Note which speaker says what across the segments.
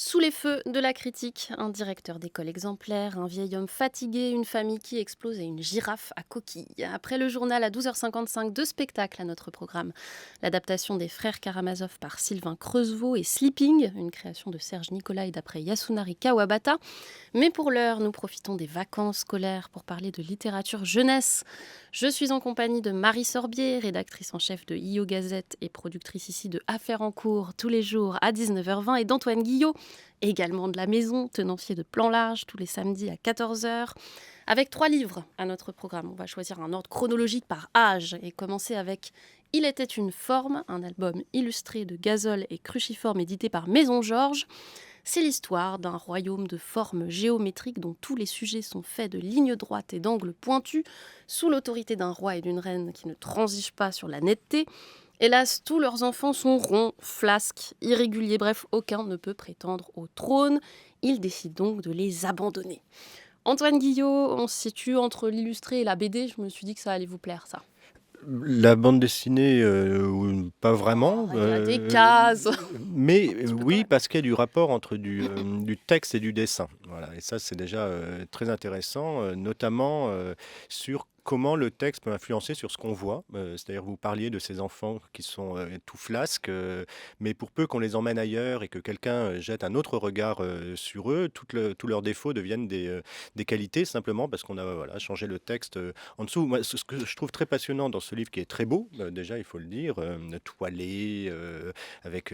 Speaker 1: Sous les feux de la critique, un directeur d'école exemplaire, un vieil homme fatigué, une famille qui explose et une girafe à coquille. Après le journal à 12h55, deux spectacles à notre programme. L'adaptation des Frères Karamazov par Sylvain Creusevaux et Sleeping, une création de Serge Nicolai d'après Yasunari Kawabata. Mais pour l'heure, nous profitons des vacances scolaires pour parler de littérature jeunesse. Je suis en compagnie de Marie Sorbier, rédactrice en chef de IO Gazette et productrice ici de Affaires en cours tous les jours à 19h20, et d'Antoine Guillot, également de la maison, tenancier de Plan Large tous les samedis à 14h. Avec 3 livres à notre programme, on va choisir un ordre chronologique par âge et commencer avec Il était une forme, un album illustré de Gazole et Cruciforme édité par Maison Georges. C'est l'histoire d'un royaume de formes géométriques dont tous les sujets sont faits de lignes droites et d'angles pointus, sous l'autorité d'un roi et d'une reine qui ne transigent pas sur la netteté. Hélas, tous leurs enfants sont ronds, flasques, irréguliers, bref, aucun ne peut prétendre au trône. Ils décident donc de les abandonner. Antoine Guillot, on se situe entre l'illustré et la BD, je me suis dit que ça allait vous plaire, ça.
Speaker 2: La bande dessinée, pas vraiment,
Speaker 1: Il y a des cases.
Speaker 2: mais
Speaker 1: Un petit peu quand
Speaker 2: oui,
Speaker 1: même.
Speaker 2: parce qu'il y a du rapport entre du texte et du dessin. Voilà, et ça, c'est déjà très intéressant, notamment sur comment le texte peut influencer sur ce qu'on voit. C'est-à-dire, vous parliez de ces enfants qui sont tout flasques, mais pour peu qu'on les emmène ailleurs et que quelqu'un jette un autre regard sur eux, tous leurs défauts deviennent des qualités simplement parce qu'on a voilà, changé le texte en dessous. Moi, ce que je trouve très passionnant dans ce livre qui est très beau, déjà, il faut le dire, toilé, avec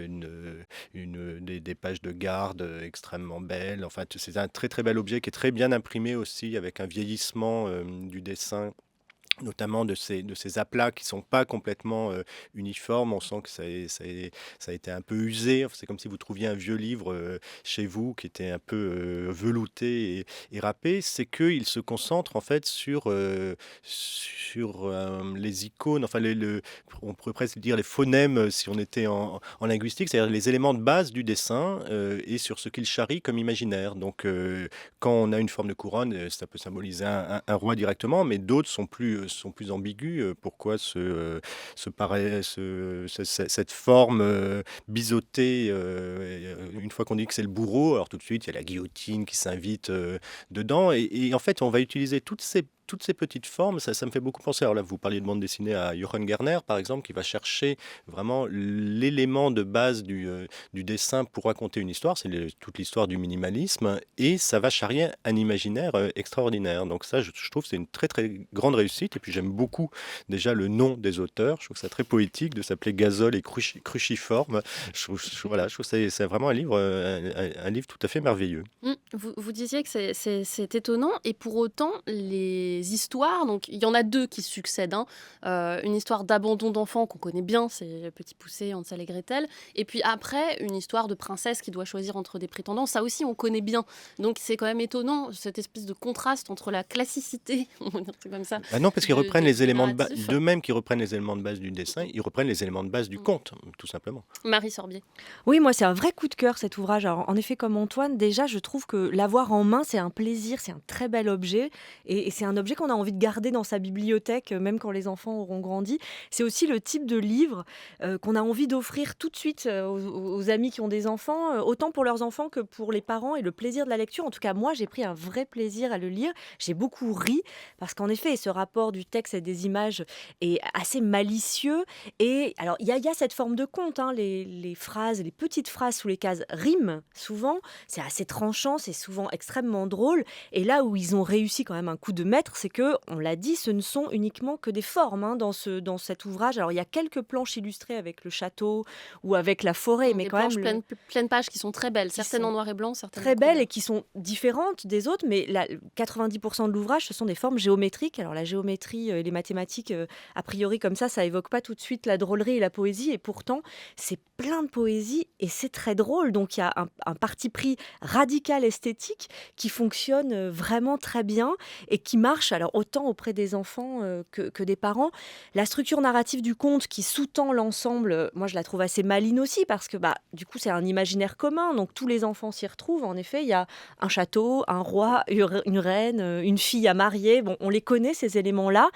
Speaker 2: des pages de garde extrêmement belles. Enfin, c'est un très très bel objet qui est très bien imprimé aussi, avec un vieillissement du dessin, notamment de ces aplats qui sont pas complètement uniformes. On sent que ça a été un peu usé. Enfin, c'est comme si vous trouviez un vieux livre chez vous qui était un peu velouté et râpé. C'est qu'il se concentre en fait sur les icônes, enfin on pourrait presque dire les phonèmes si on était en linguistique, c'est-à-dire les éléments de base du dessin et sur ce qu'il charrie comme imaginaire. Donc quand on a une forme de couronne, ça peut symboliser un roi directement, mais d'autres sont plus ambigus. Pourquoi cette forme biseautée, une fois qu'on dit que c'est le bourreau, alors tout de suite, il y a la guillotine qui s'invite dedans. Et en fait, on va utiliser toutes ces petites formes. Ça me fait beaucoup penser. Alors là, vous parliez de bande dessinée à Jochen Garner, par exemple, qui va chercher vraiment l'élément de base du dessin pour raconter une histoire. C'est toute l'histoire du minimalisme. Et ça va charrier un imaginaire extraordinaire. Donc ça, je trouve que c'est une très, très grande réussite. Et puis j'aime beaucoup déjà le nom des auteurs. Je trouve ça très poétique de s'appeler Gazole et Cruciforme. Voilà, je trouve que c'est vraiment un livre tout à fait merveilleux.
Speaker 1: Vous disiez que c'est étonnant, et pour autant, les histoires, donc il y en a deux qui succèdent, hein. Une histoire d'abandon d'enfants qu'on connaît bien, c'est Petit Poucet, Hansel et Gretel, et puis après, une histoire de princesse qui doit choisir entre des prétendants, ça aussi on connaît bien. Donc c'est quand même étonnant, cette espèce de contraste entre la classicité, on va dire c'est comme ça,
Speaker 2: Bah non, parce qu'ils reprennent les
Speaker 1: du
Speaker 2: éléments de base,
Speaker 1: narratif.
Speaker 2: de même qu'ils reprennent les éléments de base du dessin, ils reprennent les éléments de base du
Speaker 1: Mm.
Speaker 2: conte, tout simplement.
Speaker 1: Marie Sorbier.
Speaker 3: Oui, moi, c'est un vrai coup de cœur cet ouvrage. Alors, en effet, comme Antoine, déjà, je trouve que l'avoir en main, c'est un plaisir, c'est un très bel objet. Et c'est un objet qu'on a envie de garder dans sa bibliothèque, même quand les enfants auront grandi. C'est aussi le type de livre qu'on a envie d'offrir tout de suite aux amis qui ont des enfants, autant pour leurs enfants que pour les parents. Et le plaisir de la lecture, en tout cas, moi, j'ai pris un vrai plaisir à le lire. J'ai beaucoup ri, parce qu'en effet, ce rapport du texte et des images est assez malicieux. Et alors, il y a cette forme de conte, hein, les phrases, les petites phrases sous les cases riment souvent. C'est assez tranchant, c'est souvent extrêmement drôle. Et là où ils ont réussi quand même un coup de maître, c'est que, on l'a dit, ce ne sont uniquement que des formes, hein, dans cet ouvrage. Alors, il y a quelques planches illustrées avec le château ou avec la forêt, mais
Speaker 1: Des
Speaker 3: quand
Speaker 1: planches
Speaker 3: même,
Speaker 1: pleines pages qui sont très belles,
Speaker 3: qui
Speaker 1: certaines en
Speaker 3: sont
Speaker 1: noir et blanc, certaines en
Speaker 3: très belles
Speaker 1: couleur.
Speaker 3: et qui sont différentes des autres, mais 90% de l'ouvrage, ce sont des formes géométriques. Alors la géométrie et les mathématiques, a priori comme ça évoque pas tout de suite la drôlerie et la poésie, et pourtant c'est plein de poésie et c'est très drôle. Donc il y a un parti pris radical esthétique qui fonctionne vraiment très bien et qui marche marche, alors autant auprès des enfants que des parents. La structure narrative du conte qui sous-tend l'ensemble, moi je la trouve assez maligne aussi parce que du coup c'est un imaginaire commun, donc tous les enfants s'y retrouvent. En effet, il y a un château, un roi, une reine, une fille à marier. Bon, on les connaît ces éléments-là,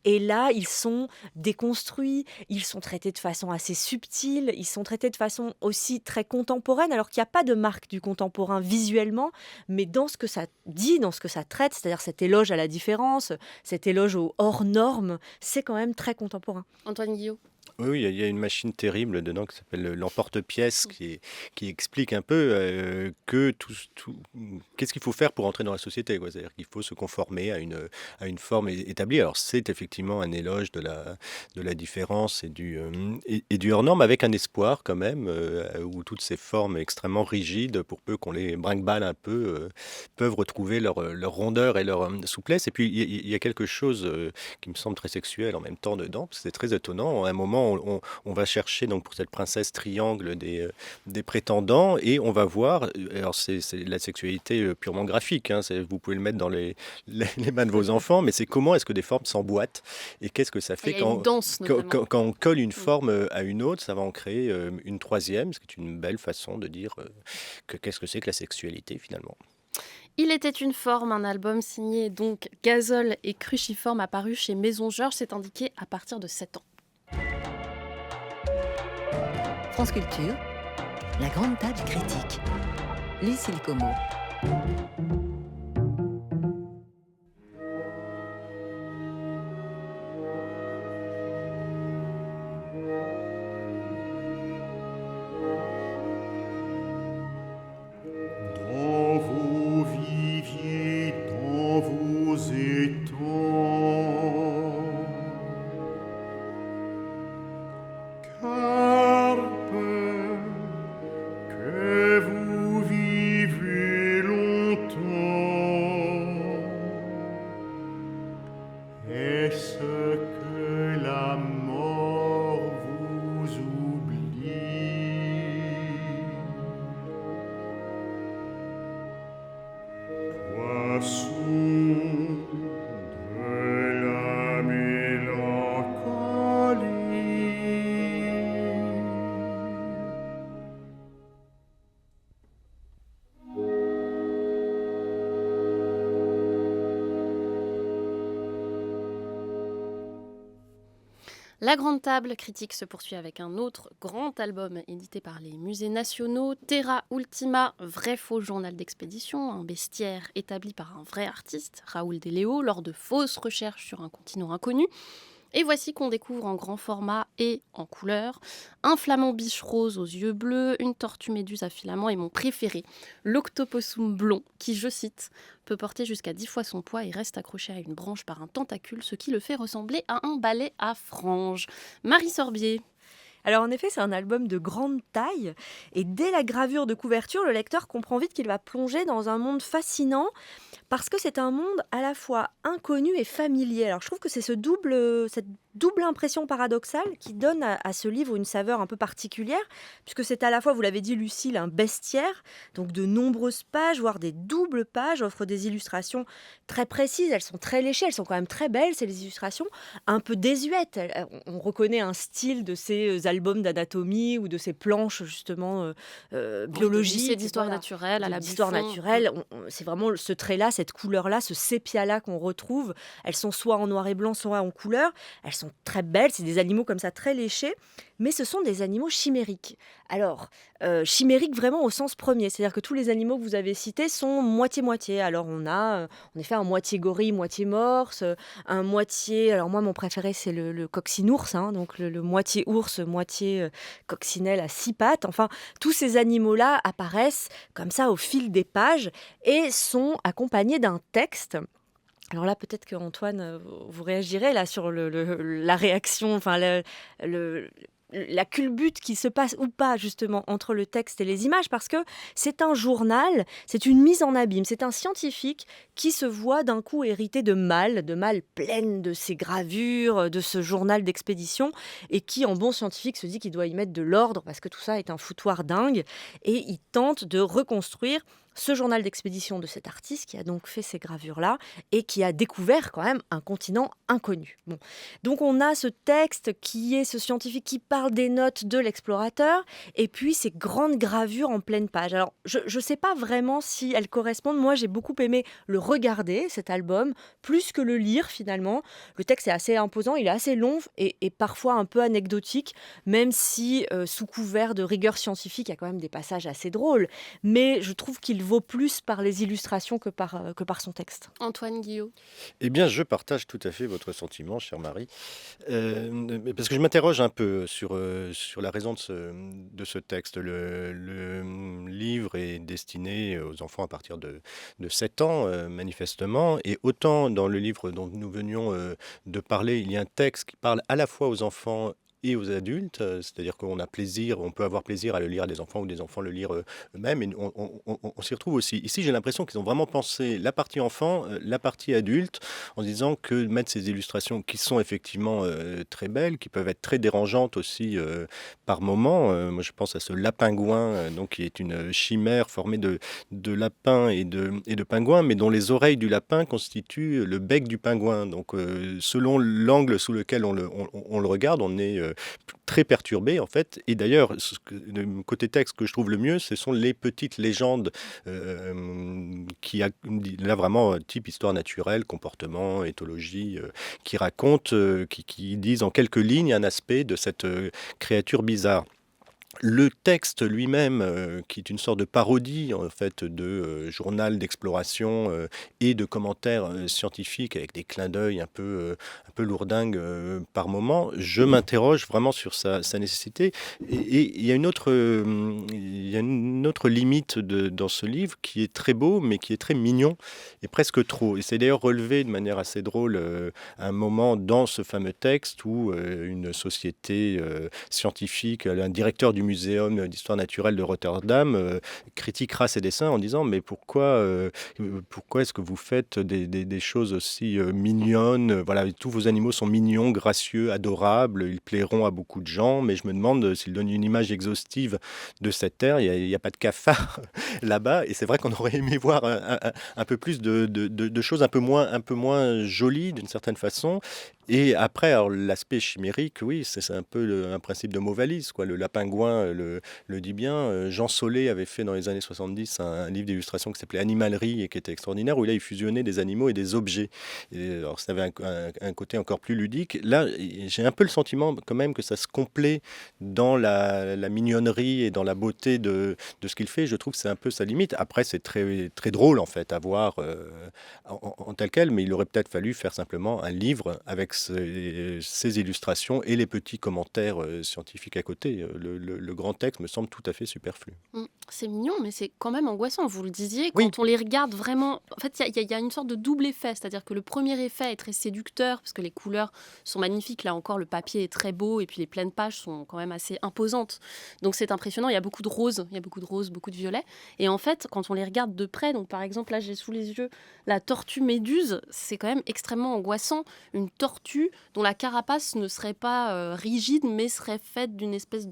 Speaker 3: et là ils sont déconstruits, ils sont traités de façon assez subtile, ils sont traités de façon aussi très contemporaine, alors qu'il n'y a pas de marque du contemporain visuellement, mais dans ce que ça dit, dans ce que ça traite, c'est-à-dire cet éloge à la différence, cet éloge aux hors normes, c'est quand même très contemporain.
Speaker 1: Antoine Guillot.
Speaker 2: Oui, il y a une machine terrible dedans qui s'appelle l'emporte-pièce qui explique un peu que qu'est-ce qu'il faut faire pour entrer dans la société, quoi. C'est-à-dire qu'il faut se conformer à une forme établie. Alors c'est effectivement un éloge de la différence et du hors-norme avec un espoir quand même, où toutes ces formes extrêmement rigides, pour peu qu'on les brinque-balle un peu, peuvent retrouver leur rondeur et leur souplesse. Et puis il y a quelque chose qui me semble très sexuel en même temps dedans, parce que c'est très étonnant. À un moment, on va chercher donc pour cette princesse triangle des prétendants et on va voir, alors c'est la sexualité purement graphique, hein, vous pouvez le mettre dans les mains de vos enfants, mais c'est comment est-ce que des formes s'emboîtent et qu'est-ce que ça
Speaker 1: Il
Speaker 2: fait
Speaker 1: y a une danse notamment.
Speaker 2: quand on colle une forme à une autre, ça va en créer une troisième, ce qui est une belle façon de dire qu'est-ce que c'est que la sexualité finalement.
Speaker 1: Il était une forme, un album signé donc Gazole et Cruciforme apparu chez Maison Georges, c'est indiqué à partir de 7 ans.
Speaker 4: France Culture, la grande table critique. Lucille Como.
Speaker 5: Dans vos viviers, dans vos étangs, carpe, que vous vivez longtemps. Est-ce que la mort vous oublie? Poisson de la mélancolie.
Speaker 1: La grande table critique se poursuit avec un autre grand album édité par les musées nationaux, Terra Ultima, vrai faux journal d'expédition, un bestiaire établi par un vrai artiste, Raoul de Léo, lors de fausses recherches sur un continent inconnu. Et voici qu'on découvre en grand format et en couleur un flamant biche rose aux yeux bleus, une tortue méduse à filaments et mon préféré, l'octopossum blond, qui, je cite, peut porter jusqu'à 10 fois son poids et reste accroché à une branche par un tentacule, ce qui le fait ressembler à un balai à franges. Marie Sorbier.
Speaker 3: Alors en effet, c'est un album de grande taille, et dès la gravure de couverture, le lecteur comprend vite qu'il va plonger dans un monde fascinant, parce que c'est un monde à la fois inconnu et familier. Alors je trouve que c'est cette double impression paradoxale qui donne à ce livre une saveur un peu particulière, puisque c'est à la fois, vous l'avez dit Lucille, un bestiaire, donc de nombreuses pages, voire des doubles pages, offrent des illustrations très précises, elles sont très léchées, elles sont quand même très belles, ces illustrations, un peu désuètes. On reconnaît un style de ces albums d'anatomie ou de ces planches justement biologiques.
Speaker 1: D'histoire naturelle à la
Speaker 3: d'histoire
Speaker 1: Buffon.
Speaker 3: naturelle. C'est vraiment ce trait-là, cette couleur-là, ce sépia-là qu'on retrouve. Elles sont soit en noir et blanc, soit en couleur. Elles sont très belles, c'est des animaux comme ça très léchés, mais ce sont des animaux chimériques. Alors, chimériques vraiment au sens premier, c'est-à-dire que tous les animaux que vous avez cités sont moitié-moitié. Alors on a en effet un moitié gorille, moitié morse, un moitié, alors moi mon préféré c'est le coccinours, hein, donc le moitié ours, moitié coccinelle à 6 pattes. Enfin, tous ces animaux-là apparaissent comme ça au fil des pages et sont accompagnés d'un texte. Alors là, peut-être que Antoine, vous réagirez là sur la réaction, enfin la culbute qui se passe ou pas justement entre le texte et les images, parce que c'est un journal, c'est une mise en abîme, c'est un scientifique qui se voit d'un coup hérité de malles pleines de ses gravures, de ce journal d'expédition, et qui en bon scientifique se dit qu'il doit y mettre de l'ordre parce que tout ça est un foutoir dingue, et il tente de reconstruire ce journal d'expédition de cet artiste qui a donc fait ces gravures-là et qui a découvert quand même un continent inconnu. Bon. Donc on a ce texte qui est ce scientifique qui parle des notes de l'explorateur et puis ces grandes gravures en pleine page. Alors je ne sais pas vraiment si elles correspondent. Moi j'ai beaucoup aimé le regarder, cet album, plus que le lire finalement. Le texte est assez imposant, il est assez long et parfois un peu anecdotique, même si sous couvert de rigueur scientifique, il y a quand même des passages assez drôles. Mais je trouve qu'il vaut plus par les illustrations que par son texte.
Speaker 1: Antoine Guillot.
Speaker 2: Eh bien, je partage tout à fait votre sentiment, chère Marie, parce que je m'interroge un peu sur la raison de ce texte. Le livre est destiné aux enfants à partir de 7 ans, manifestement, et autant dans le livre dont nous venions de parler, il y a un texte qui parle à la fois aux enfants et aux adultes, c'est-à-dire qu'on peut avoir plaisir à le lire à des enfants ou des enfants le lire eux-mêmes, et on s'y retrouve aussi. Ici, j'ai l'impression qu'ils ont vraiment pensé la partie enfant, la partie adulte, en disant que mettre ces illustrations qui sont effectivement très belles, qui peuvent être très dérangeantes aussi par moments. Moi, je pense à ce lapingouin, donc qui est une chimère formée de lapins et de pingouins, mais dont les oreilles du lapin constituent le bec du pingouin. Donc, selon l'angle sous lequel on le regarde, on est très perturbé en fait. Et d'ailleurs, le côté texte que je trouve le mieux, ce sont les petites légendes qui a là vraiment type histoire naturelle, comportement, éthologie, qui racontent, qui disent en quelques lignes un aspect de cette créature bizarre. Le texte lui-même, qui est une sorte de parodie en fait de journal d'exploration et de commentaires scientifiques avec des clins d'œil un peu lourdingues par moment, je m'interroge vraiment sur sa nécessité. Et il y a une autre limite dans ce livre qui est très beau, mais qui est très mignon et presque trop. Et c'est d'ailleurs relevé de manière assez drôle à un moment dans ce fameux texte où une société scientifique, un directeur du muséum d'histoire naturelle de Rotterdam critiquera ses dessins en disant mais pourquoi est-ce que vous faites des choses aussi mignonnes, voilà, tous vos animaux sont mignons, gracieux, adorables, ils plairont à beaucoup de gens, mais je me demande s'il donne une image exhaustive de cette terre, il n'y a pas de cafards là-bas, et c'est vrai qu'on aurait aimé voir un peu plus de choses un peu moins jolies d'une certaine façon. Et après, alors, l'aspect chimérique, oui, c'est un peu un principe de mot-valise, quoi. Le lapingouin le dit bien. Jean Solé avait fait dans les années 70 un livre d'illustration qui s'appelait Animalerie et qui était extraordinaire, où là, il fusionnait des animaux et des objets. Et, alors, ça avait un côté encore plus ludique. Là, j'ai un peu le sentiment quand même que ça se complaît dans la mignonnerie et dans la beauté de ce qu'il fait. Je trouve que c'est un peu sa limite. Après, c'est très, très drôle, en fait, à voir en tel quel, mais il aurait peut-être fallu faire simplement un livre avec ces illustrations et les petits commentaires scientifiques à côté. Le grand texte me semble tout à fait superflu.
Speaker 1: C'est mignon, mais c'est quand même angoissant. Vous le disiez,
Speaker 2: Oui.
Speaker 1: quand on les regarde vraiment... En fait, il y a une sorte de double effet. C'est-à-dire que le premier effet est très séducteur, parce que les couleurs sont magnifiques. Là encore, le papier est très beau, et puis les pleines pages sont quand même assez imposantes. Donc c'est impressionnant. Il y a beaucoup de roses, beaucoup de violets. Et en fait, quand on les regarde de près, donc par exemple, là, j'ai sous les yeux la tortue méduse, c'est quand même extrêmement angoissant. Une tortue dont la carapace ne serait pas rigide, mais serait faite d'une espèce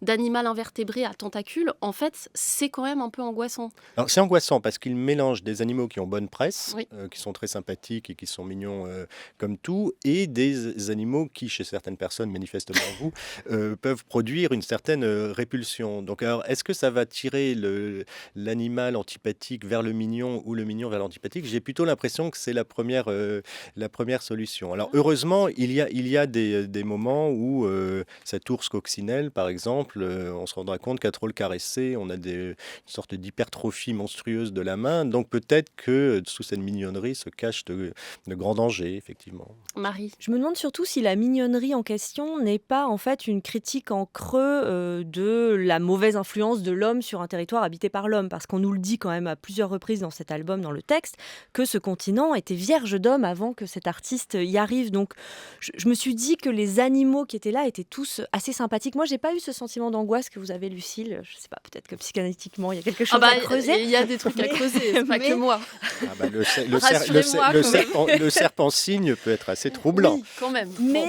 Speaker 1: d'animal invertébré à tentacules. En fait, c'est quand même un peu angoissant.
Speaker 2: Alors, c'est angoissant parce qu'il mélange des animaux qui ont bonne presse,
Speaker 1: Oui.
Speaker 2: qui sont très sympathiques et qui sont mignons comme tout, et des animaux qui, chez certaines personnes, manifestement vous, peuvent produire une certaine répulsion. Donc, alors, est-ce que ça va tirer l'animal antipathique vers le mignon ou le mignon vers l'antipathique? J'ai plutôt l'impression que c'est la première solution. Alors, heureusement, il y a des moments où cet ours coccinelle, par exemple, on se rendra compte qu'à trop le caresser, on a une sorte d'hypertrophie monstrueuse de la main. Donc peut-être que sous cette mignonnerie se cachent de grands dangers, effectivement.
Speaker 1: Marie.
Speaker 3: Je me demande surtout si la mignonnerie en question n'est pas en fait une critique en creux de la mauvaise influence de l'homme sur un territoire habité par l'homme, parce qu'on nous le dit quand même à plusieurs reprises dans cet album, dans le texte, que ce continent était vierge d'hommes avant que cet artiste y arrive. livre. Donc, je me suis dit que les animaux qui étaient là étaient tous assez sympathiques. Moi, j'ai pas eu ce sentiment d'angoisse que vous avez, Lucille. Je sais pas, peut-être que psychanalytiquement, il y a quelque chose à creuser.
Speaker 1: Il y a des trucs à creuser, c'est pas que moi.
Speaker 2: Ah bah,
Speaker 1: Rassurez-moi, quand même.
Speaker 2: le serpent cygne peut être assez troublant.
Speaker 1: Oui, quand même.
Speaker 3: Mais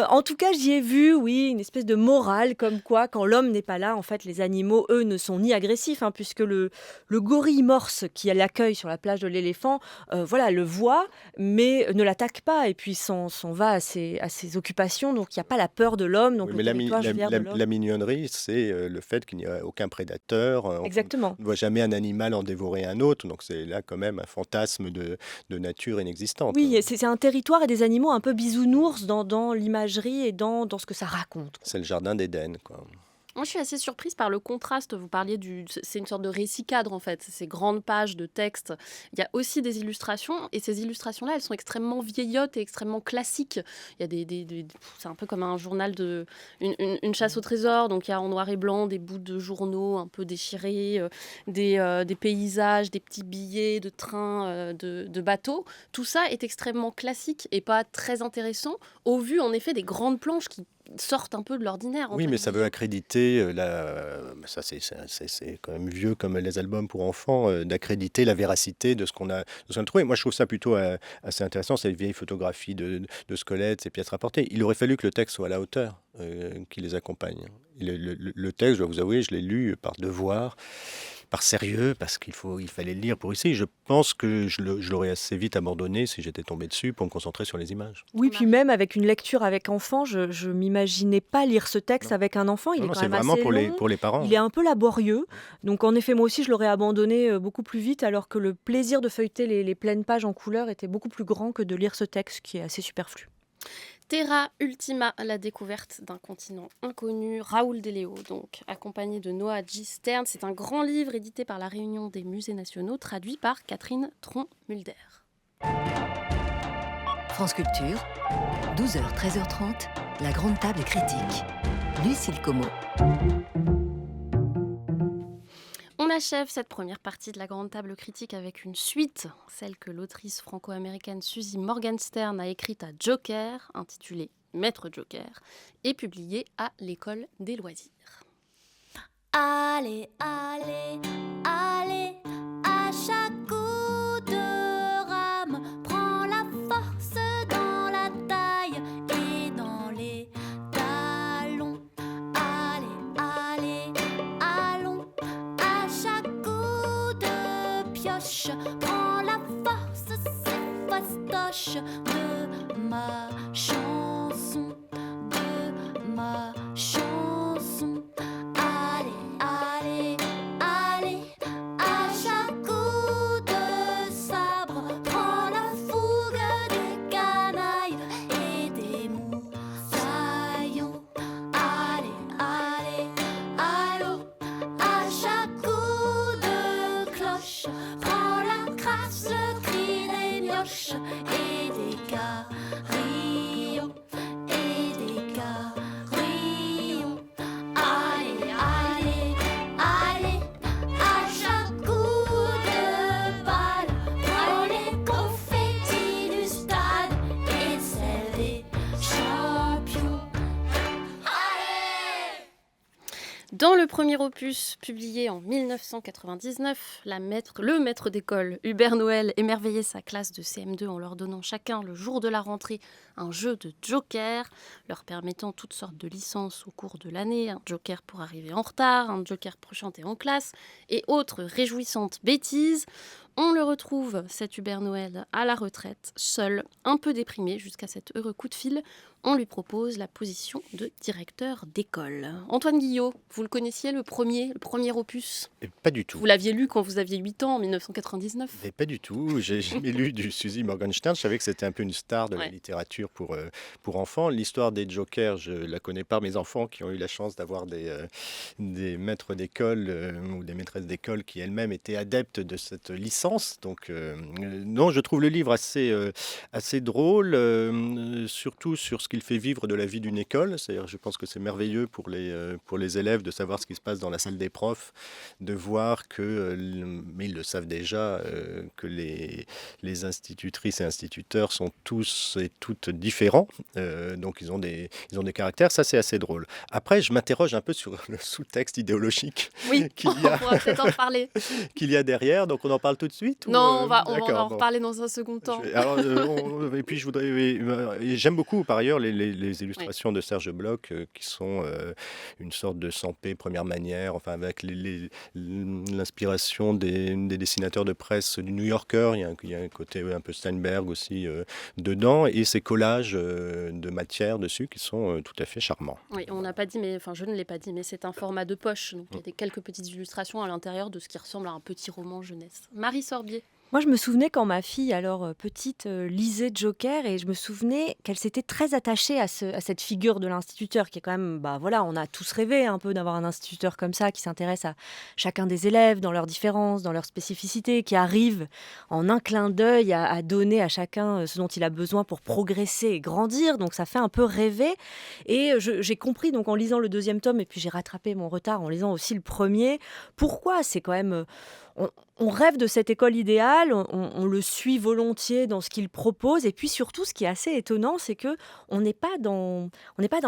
Speaker 3: en tout cas, j'y ai vu, oui, une espèce de morale comme quoi, quand l'homme n'est pas là, en fait, les animaux, eux, ne sont ni agressifs, hein, puisque le gorille morse qui l'accueille sur la plage de l'éléphant, le voit, mais ne l'attaque pas, et puis s'en va à ses occupations, donc il n'y a pas la peur de l'homme, donc
Speaker 2: Oui,
Speaker 3: le
Speaker 2: mais
Speaker 3: territoire vert de l'homme.
Speaker 2: la mignonnerie, c'est le fait qu'il n'y a aucun prédateur. On
Speaker 3: Exactement.
Speaker 2: ne voit jamais un animal en dévorer un autre, donc c'est là quand même un fantasme de nature inexistante.
Speaker 3: Oui, et c'est un territoire et des animaux un peu bisounours dans l'imagerie et dans ce que ça raconte.
Speaker 2: C'est le jardin d'Éden, quoi.
Speaker 1: Moi, je suis assez surprise par le contraste. Vous parliez c'est une sorte de récit cadre en fait. Ces grandes pages de texte. Il y a aussi des illustrations et ces illustrations-là, elles sont extrêmement vieillottes et extrêmement classiques. Il y a c'est un peu comme un journal une chasse au trésor. Donc il y a en noir et blanc des bouts de journaux un peu déchirés, des paysages, des petits billets de train, de bateaux. Tout ça est extrêmement classique et pas très intéressant au vu en effet des grandes planches qui sortent un peu de l'ordinaire.
Speaker 2: Oui, mais ça veut accréditer, ça c'est quand même vieux comme les albums pour enfants, d'accréditer la véracité de ce qu'on a trouvé. Moi, je trouve ça plutôt assez intéressant, ces vieilles photographies de squelettes, ces pièces rapportées. Il aurait fallu que le texte soit à la hauteur qui les accompagne. Le texte, je dois vous avouer, je l'ai lu par devoir, par sérieux, parce il fallait le lire pour ici. Je pense que je l'aurais assez vite abandonné si j'étais tombé dessus pour me concentrer sur les images.
Speaker 3: Oui, puis même avec une lecture avec enfant, je m'imaginais pas lire ce texte avec un enfant. Il est quand
Speaker 2: c'est
Speaker 3: même
Speaker 2: vraiment
Speaker 3: assez
Speaker 2: pour
Speaker 3: long.
Speaker 2: les parents.
Speaker 3: Il est un peu laborieux. Donc en effet, moi aussi, je l'aurais abandonné beaucoup plus vite, alors que le plaisir de feuilleter les pleines pages en couleur était beaucoup plus grand que de lire ce texte qui est assez superflu.
Speaker 1: Terra Ultima, la découverte d'un continent inconnu, Raoul Deléo, donc, accompagné de Noah J. Stern. C'est un grand livre édité par la Réunion des musées nationaux, traduit par Catherine Tron-Mulder.
Speaker 4: France Culture, 12h, 13h30, la grande table critique. Lucille Como.
Speaker 1: On achève cette première partie de la grande table critique avec une suite, celle que l'autrice franco-américaine Suzy Morgenstern a écrite à Joker, intitulée Maître Joker, et publiée à l'École des loisirs.
Speaker 6: Allez, allez, allez, à chaque coup de rame, prends la force dans la taille et dans les talons. Allez, allez, allons, à chaque coup de pioche, prends la force, c'est fastoche de ma chanson, de ma chanson. Allez, allez, à chaque coup de sabre, prends la fougue des canailles et des moussaillons. Allez, allô, à chaque coup de cloche, prends la crasse, le cri des mioches et des carillons, et des carillons. Allez, à chaque coup de balle, prends les confettis du stade et celle des champions. Allez!
Speaker 1: Dans le premier opus, publié en 1999, le maître d'école Hubert Noël émerveillait sa classe de CM2 en leur donnant chacun, le jour de la rentrée, un jeu de joker, leur permettant toutes sortes de licences au cours de l'année, un joker pour arriver en retard, un joker pour chanter en classe, et autres réjouissantes bêtises. On le retrouve, cet Hubert Noël, à la retraite, seul, un peu déprimé jusqu'à cet heureux coup de fil. On lui propose la position de directeur d'école. Antoine Guillot, vous le connaissiez, le premier opus?
Speaker 2: Pas du tout.
Speaker 1: Vous l'aviez lu quand vous aviez 8 ans, en 1999?
Speaker 2: Mais pas du tout. J'ai jamais lu du Suzy Morgenstern. Je savais que c'était un peu une star de la littérature pour enfants. L'histoire des jokers, je la connais par mes enfants qui ont eu la chance d'avoir des maîtres d'école ou des maîtresses d'école qui elles-mêmes étaient adeptes de cette licence. Donc non, je trouve le livre assez drôle, surtout sur ce qu'il fait vivre de la vie d'une école. C'est-à-dire, je pense que c'est merveilleux pour les élèves de savoir ce qui se passe dans la salle des profs, de voir que, mais ils le savent déjà, que les institutrices et instituteurs sont tous et toutes différents. Donc, ils ont des caractères. Ça, c'est assez drôle. Après, je m'interroge un peu sur le sous-texte idéologique
Speaker 1: Oui,
Speaker 2: qu'il
Speaker 1: on
Speaker 2: y a,
Speaker 1: pourra peut-être en parler.
Speaker 2: qu'il y a derrière. Donc, on en parle tout de suite ou,
Speaker 1: Non, on va
Speaker 2: d'accord,
Speaker 1: en
Speaker 2: bon.
Speaker 1: reparler dans un second temps.
Speaker 2: Alors, et puis je voudrais, oui, et j'aime beaucoup par ailleurs les
Speaker 1: Oui.
Speaker 2: illustrations de Serge Bloch qui sont une sorte de Sampé première manière, enfin avec l'inspiration des dessinateurs de presse du New Yorker. Il y a un côté un peu Steinberg aussi dedans, et ces collages de matière dessus qui sont tout à fait charmants.
Speaker 1: Oui, on n'a pas dit, mais enfin je ne l'ai pas dit, mais c'est un format de poche. Donc il y a quelques petites illustrations à l'intérieur de ce qui ressemble à un petit roman jeunesse. Marie Sorbier.
Speaker 3: Moi, je me souvenais quand ma fille, alors petite, lisait Joker et je me souvenais qu'elle s'était très attachée à cette figure de l'instituteur qui est quand même, bah voilà, on a tous rêvé un peu d'avoir un instituteur comme ça qui s'intéresse à chacun des élèves dans leurs différences, dans leurs spécificités, qui arrive en un clin d'œil à donner à chacun ce dont il a besoin pour progresser et grandir. Donc ça fait un peu rêver. Et j'ai compris donc en lisant le deuxième tome et puis j'ai rattrapé mon retard en lisant aussi le premier. Pourquoi c'est quand même on rêve de cette école idéale, on le suit volontiers dans ce qu'il propose, et puis surtout, ce qui est assez étonnant, c'est que on n'est pas dans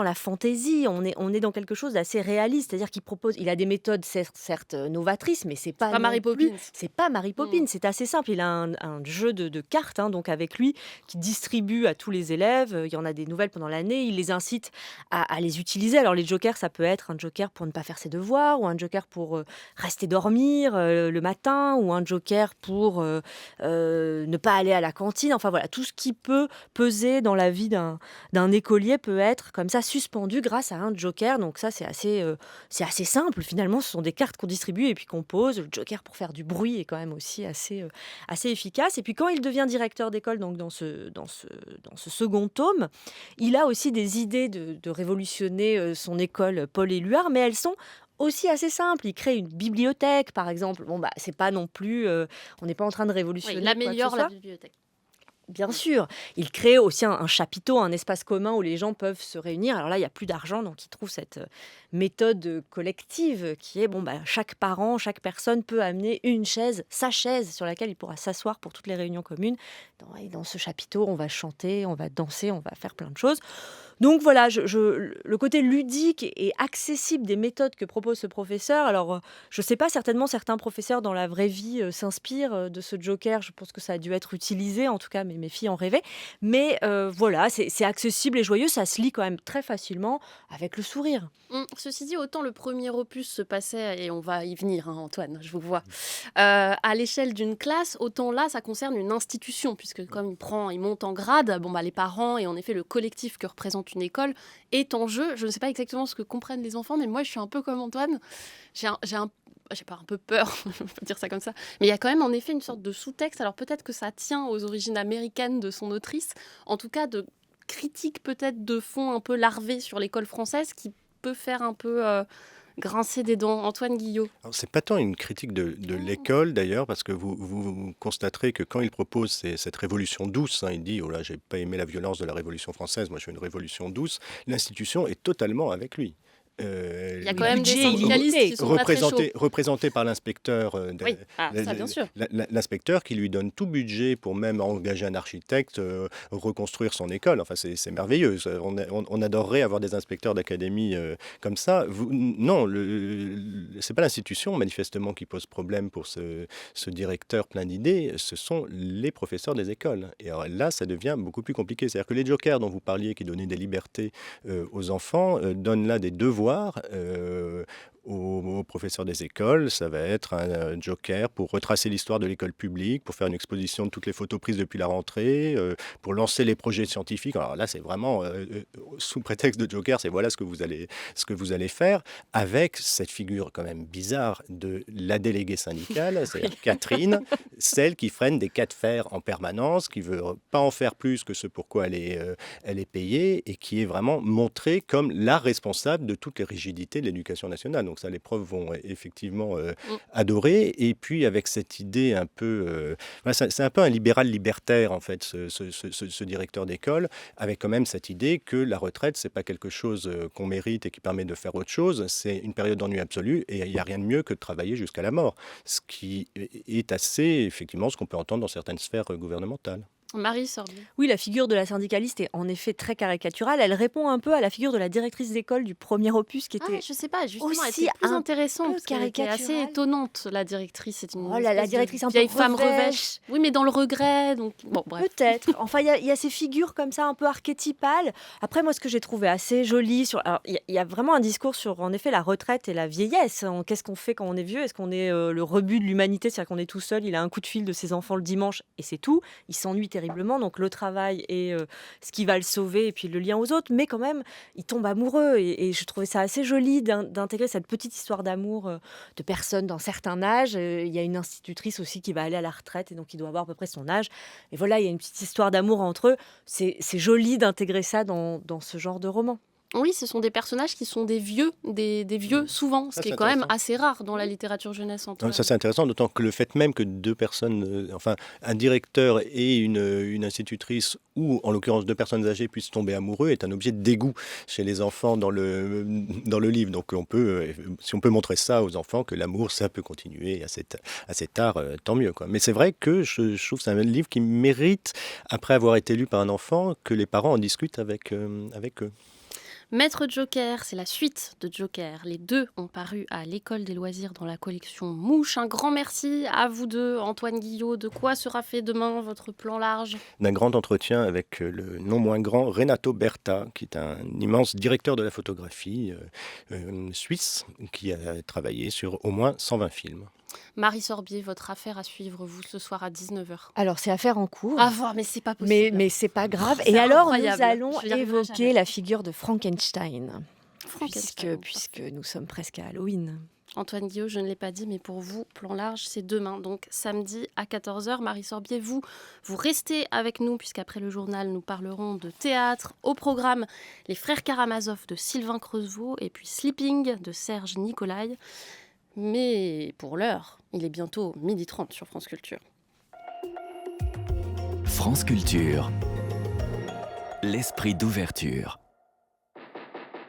Speaker 3: la fantaisie, on est dans quelque chose d'assez réaliste, c'est-à-dire qu'il propose, il a des méthodes certes novatrices, mais c'est pas
Speaker 1: Pas
Speaker 3: non
Speaker 1: Mary
Speaker 3: plus-
Speaker 1: Poppins.
Speaker 3: c'est pas Mary Poppins, c'est assez simple. Il a un jeu de cartes, hein, donc avec lui, qui distribue à tous les élèves. Il y en a des nouvelles pendant l'année, il les incite à les utiliser. Alors les jokers, ça peut être un joker pour ne pas faire ses devoirs, ou un joker pour rester dormir le matin, ou un joker pour ne pas aller à la cantine. Enfin voilà, tout ce qui peut peser dans la vie d'un écolier peut être comme ça suspendu grâce à un joker. Donc ça, c'est assez simple. Finalement, ce sont des cartes qu'on distribue et puis qu'on pose. Le joker pour faire du bruit est quand même aussi assez efficace. Et puis quand il devient directeur d'école, donc dans ce second tome, il a aussi des idées de révolutionner son école Paul Éluard, mais elles sont aussi assez simple. Il crée une bibliothèque, par exemple. Bon, bah, c'est pas non plus. On n'est pas en train de
Speaker 1: Oui,
Speaker 3: révolutionner.
Speaker 1: il
Speaker 3: quoi que ce
Speaker 1: améliore la
Speaker 3: soit.
Speaker 1: bibliothèque.
Speaker 3: Bien sûr, il crée aussi un chapiteau, un espace commun où les gens peuvent se réunir. Alors là, il n'y a plus d'argent, donc il trouve cette méthode collective qui est, bon, bah, chaque parent, chaque personne peut amener une chaise, sa chaise sur laquelle il pourra s'asseoir pour toutes les réunions communes. Et dans ce chapiteau, on va chanter, on va danser, on va faire plein de choses. Donc voilà, le côté ludique et accessible des méthodes que propose ce professeur. Alors, je ne sais pas, certainement certains professeurs dans la vraie vie s'inspirent de ce joker. Je pense que ça a dû être utilisé, en tout cas mes filles en rêvaient. Mais voilà, c'est accessible et joyeux, ça se lit quand même très facilement avec le sourire.
Speaker 1: Ceci dit, autant le premier opus se passait, et on va y venir, hein, Antoine, je vous vois, à l'échelle d'une classe, autant là, ça concerne une institution, puisque comme il monte en grade, bon, bah, les parents et en effet le collectif que représente une école est en jeu. Je ne sais pas exactement ce que comprennent les enfants, mais moi, je suis un peu comme Antoine. J'ai pas un peu peur, on peut dire ça comme ça, mais il y a quand même en effet une sorte de sous-texte. Alors peut-être que ça tient aux origines américaines de son autrice, en tout cas de critique peut-être de fond un peu larvée sur l'école française qui peut faire un peu grincer des dents. Antoine Guillot.
Speaker 2: Alors, c'est pas tant une critique de l'école d'ailleurs, parce que vous constaterez que quand il propose cette révolution douce, hein, il dit oh là, j'ai pas aimé la violence de la Révolution française, moi je veux une révolution douce. L'institution est totalement avec lui.
Speaker 1: Il y a
Speaker 3: le
Speaker 1: quand même des
Speaker 3: budget est
Speaker 1: syndicalistes
Speaker 3: limité.
Speaker 1: qui sont pas très chauds.
Speaker 2: représenté par l'inspecteur,
Speaker 1: Oui, ça bien sûr.
Speaker 2: l'inspecteur qui lui donne tout budget pour même engager un architecte, reconstruire son école. Enfin, c'est merveilleux. On adorerait avoir des inspecteurs d'académie comme ça. Non, c'est pas l'institution manifestement qui pose problème pour ce directeur plein d'idées. Ce sont les professeurs des écoles. Et alors là, ça devient beaucoup plus compliqué. C'est-à-dire que les jokers dont vous parliez, qui donnaient des libertés aux enfants, donnent là des devoirs aux professeurs des écoles. Ça va être un joker pour retracer l'histoire de l'école publique, pour faire une exposition de toutes les photos prises depuis la rentrée, pour lancer les projets scientifiques. Alors là, c'est vraiment sous prétexte de joker, c'est voilà ce que vous allez faire, avec cette figure quand même bizarre de la déléguée syndicale, c'est-à-dire Catherine, celle qui freine des cas de fer en permanence, qui veut pas en faire plus que ce pourquoi elle est payée, et qui est vraiment montrée comme la responsable de toutes les rigidités de l'éducation nationale. Donc donc ça les profs vont effectivement adorer. Et puis avec cette idée un peu, c'est un peu un libéral libertaire en fait, ce directeur d'école, avec quand même cette idée que la retraite c'est pas quelque chose qu'on mérite et qui permet de faire autre chose, c'est une période d'ennui absolu et il n'y a rien de mieux que de travailler jusqu'à la mort, ce qui est assez effectivement ce qu'on peut entendre dans certaines sphères gouvernementales.
Speaker 1: Marie Sorbier.
Speaker 3: Oui, la figure de la syndicaliste est en effet très caricaturale. Elle répond un peu à la figure de la directrice d'école du premier opus qui était
Speaker 1: Je sais pas, justement, elle
Speaker 3: aussi
Speaker 1: était plus
Speaker 3: un
Speaker 1: intéressante,
Speaker 3: peu
Speaker 1: parce qu'elle était assez
Speaker 3: caricaturale.
Speaker 1: étonnante, la directrice. C'est une
Speaker 3: la
Speaker 1: espèce de
Speaker 3: directrice un peu
Speaker 1: vieille femme
Speaker 3: revêche.
Speaker 1: revêche. Oui, mais dans le regret, donc bon, bref.
Speaker 3: Peut-être. Enfin, il y a ces figures comme ça, un peu archétypales. Après, moi, ce que j'ai trouvé assez joli, alors, il y a vraiment un discours sur, en effet, la retraite et la vieillesse. Qu'est-ce qu'on fait quand on est vieux? Est-ce qu'on est le rebut de l'humanité? C'est-à-dire qu'on est tout seul, il a un coup de fil de ses enfants le dimanche et c'est tout. Il s'ennuie terriblement, donc le travail et ce qui va le sauver, et puis le lien aux autres. Mais quand même, il tombe amoureux. Et je trouvais ça assez joli d'intégrer cette petite histoire d'amour de personnes d'un certain âge. Il y a une institutrice aussi qui va aller à la retraite, et donc il doit avoir à peu près son âge. Et voilà, il y a une petite histoire d'amour entre eux. C'est joli d'intégrer ça dans ce genre de roman.
Speaker 1: Oui, ce sont des personnages qui sont des vieux souvent, ce
Speaker 2: Ça,
Speaker 1: qui est
Speaker 2: c'est
Speaker 1: quand même
Speaker 2: intéressant.
Speaker 1: assez rare dans la littérature jeunesse, Antoine.
Speaker 2: Ça c'est intéressant, d'autant que le fait même que deux personnes, enfin un directeur et une institutrice, ou en l'occurrence deux personnes âgées puissent tomber amoureux, est un objet de dégoût chez les enfants dans le livre. Donc si on peut montrer ça aux enfants, que l'amour ça peut continuer assez tard, tant mieux, quoi. Mais c'est vrai que je trouve que c'est un livre qui mérite, après avoir été lu par un enfant, que les parents en discutent avec eux.
Speaker 1: Maître Joker, c'est la suite de Joker. Les deux ont paru à l'École des loisirs dans la collection Mouche. Un grand merci à vous deux, Antoine Guillot. De quoi sera fait demain votre plan large?
Speaker 2: D'un grand entretien avec le non moins grand Renato Berta, qui est un immense directeur de la photographie suisse, qui a travaillé sur au moins 120 films.
Speaker 1: Marie Sorbier, votre affaire à suivre, vous, ce soir à 19h.
Speaker 3: Alors, c'est affaire en cours.
Speaker 1: À voir, mais c'est pas possible.
Speaker 3: Mais c'est pas grave.
Speaker 1: C'est
Speaker 3: Et alors,
Speaker 1: incroyable.
Speaker 3: nous allons
Speaker 1: Je n'y arriverai
Speaker 3: évoquer
Speaker 1: jamais.
Speaker 3: la figure de Frankenstein.
Speaker 1: Frankenstein,
Speaker 3: Puisque nous sommes presque à Halloween.
Speaker 1: Antoine Guillot, je ne l'ai pas dit, mais pour vous, plan large, c'est demain, donc samedi à 14h. Marie Sorbier, vous restez avec nous, puisqu'après le journal, nous parlerons de théâtre. Au programme, Les Frères Karamazov de Sylvain Creusevaux et puis Sleeping de Serge Nicolai. Mais pour l'heure, il est bientôt 12h30 sur France Culture.
Speaker 7: France Culture. L'esprit d'ouverture.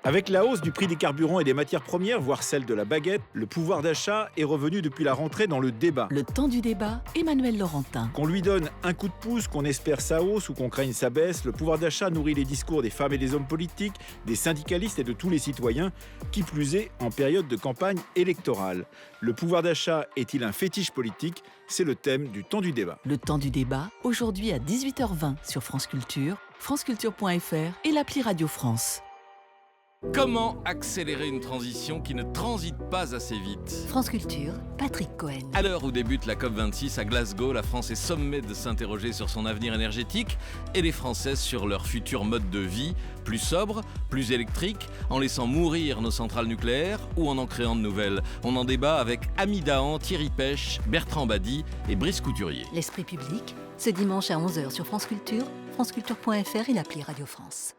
Speaker 8: Avec la hausse du prix des carburants et des matières premières, voire celle de la baguette, le pouvoir d'achat est revenu depuis la rentrée dans le débat.
Speaker 4: Le temps du débat, Emmanuel Laurentin.
Speaker 8: Qu'on lui donne un coup de pouce, qu'on espère sa hausse ou qu'on craigne sa baisse, le pouvoir d'achat nourrit les discours des femmes et des hommes politiques, des syndicalistes et de tous les citoyens, qui plus est en période de campagne électorale. Le pouvoir d'achat est-il un fétiche politique? C'est le thème du temps du débat.
Speaker 4: Le temps du débat, aujourd'hui à 18h20 sur France Culture, franceculture.fr et l'appli Radio France.
Speaker 9: Comment accélérer une transition qui ne transite pas assez vite?
Speaker 4: France Culture, Patrick Cohen.
Speaker 9: À l'heure où débute la COP26 à Glasgow, la France est sommée de s'interroger sur son avenir énergétique et les Françaises sur leur futur mode de vie, plus sobre, plus électrique, en laissant mourir nos centrales nucléaires ou en créant de nouvelles. On en débat avec Ami Dahan, Thierry Pêche, Bertrand Badi et Brice Couturier.
Speaker 4: L'esprit public, ce dimanche à 11h sur France Culture, franceculture.fr et l'appli Radio France.